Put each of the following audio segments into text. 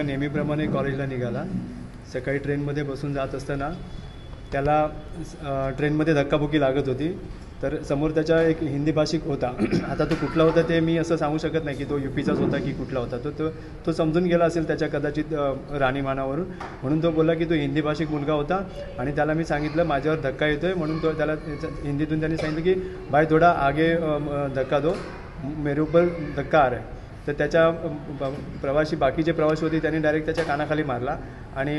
नेहमीप्रमाणे कॉलेजला निघाला. सकाळी ट्रेनमध्ये बसून जात असताना त्याला ट्रेनमध्ये धक्काबुक्की लागत होती. तर समोर त्याच्या एक हिंदी भाषिक होता. आता तो कुठला होता ते मी असं सांगू शकत नाही की तो UPचाच होता की कुठला होता. तो समजून गेला असेल त्याच्या कदाचित राहणीमानावरून, म्हणून तो बोलला की तो हिंदी भाषिक मुलगा होता. आणि त्याला मी सांगितलं माझ्यावर धक्का येतो आहे, म्हणून तो त्याला हिंदीतून त्यांनी सांगितलं की भाई थोडा आगे धक्का दो, मेरे ऊपर धक्का आ रहा है. तर त्याच्या बाकीचे प्रवासी होते त्यांनी डायरेक्ट त्याच्या कानाखाली मारला आणि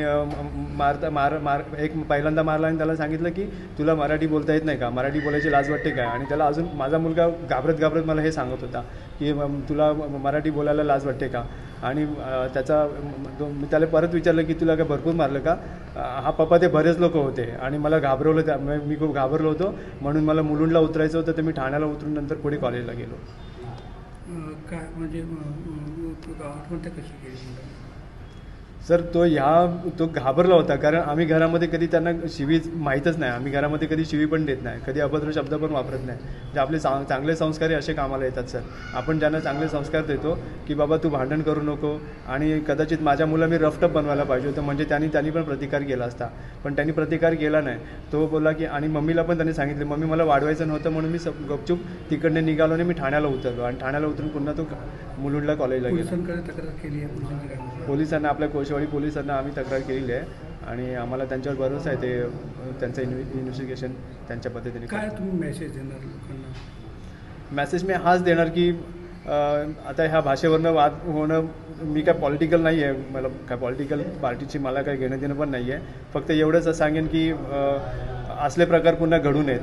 पहिल्यांदा मारला आणि त्याला सांगितलं की तुला मराठी बोलता येत नाही का, मराठी बोलायची लाज वाटते काय. आणि त्याला अजून माझा मुलगा घाबरत मला हे सांगत होता की तुला मराठी बोलायला लाज वाटते का. आणि मी त्याला परत विचारलं की तुला काय भरपूर मारलं का. हा पप्पा ते बरेच लोक होते आणि मला घाबरवलं, मी खूप घाबरलो होतो, म्हणून मला मुलुंडला उतरायचं होतं. तर मी ठाण्याला उतरून नंतर पुढे कॉलेजला गेलो. काय म्हणजे आठवण कशी केली सर तो घाबरला होता, कारण आम्ही घरामध्ये कधी त्यांना शिवी माहीतच नाही. आम्ही घरामध्ये कधी शिवी पण देत नाही, कधी अभद्र शब्द पण वापरत नाही. जे आपले चांगले संस्कार असे कामाला येतात सर. आपण ज्यांना चांगले संस्कार देतो की बाबा तू भांडण करू नको. आणि कदाचित माझ्या मुला मी रफटप बनवायला पाहिजे होतं, म्हणजे त्यांनी पण प्रतिकार केला असता, पण त्यांनी प्रतिकार केला नाही. तो बोलला की, आणि मम्मीला पण त्यांनी सांगितले मम्मी मला वाढवायचं नव्हतं, म्हणून मी गपचूप तिकडने निघालो आणि मी ठाण्याला उतरलो. आणि ठाण्याला उतरून पुन्हा तो मुलुंडला कॉलेजला गेला. तक्रार केली आहे पोलिसांना, आपल्या कोळशेवाडी पोलिसांना आम्ही तक्रार केलेली आहे आणि आम्हाला त्यांच्यावर भरोसा आहे. ते त्यांचं इन्व्हेस्टिगेशन त्यांच्या पद्धतीने. काय तुम्ही मेसेज देणार लोकांना? मेसेज मी हाच देणार की आता ह्या भाषेवरनं वाद होणं, मी काय पॉलिटिकल नाही आहे, मला काय पॉलिटिकल पार्टीची मला काय घेणं देणं पण नाही आहे. फक्त एवढंच सांगेन की असले प्रकार पुन्हा घडू नयेत.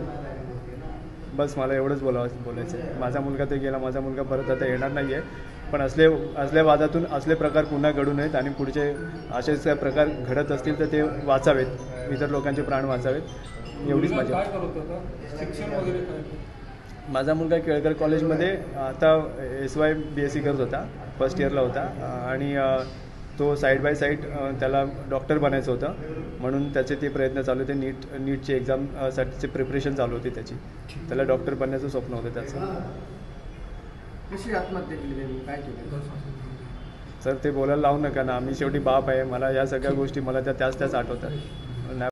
बस मला एवढंच बोलायचं आहे. माझा मुलगा ते गेला, माझा मुलगा परत आता येणार नाही आहे, पण असल्या वादातून असले प्रकार पुन्हा घडू नयेत आणि पुढचे असेच प्रकार घडत असतील तर ते वाचावेत, इतर लोकांचे प्राण वाचावेत, एवढीच माझी. माझा मुलगा केळकर कॉलेजमध्ये आता SY BSc करत होता, फर्स्ट इयरला होता. आणि तो साईड बाय साईड त्याला डॉक्टर बनायचं होतं, म्हणून त्याचे ते प्रयत्न चालू होते. नीटची एक्झामसाठीचे प्रिपरेशन चालू होती त्याची. त्याला डॉक्टर बनण्याचं स्वप्न होतं त्याचं. कशी आत्महत्या केली त्यांनी, काय केलं सर ते बोलायला लावू नका ना. आम्ही शेवटी बाप आहे, मला या सगळ्या गोष्टी मला त्याच आठवतात.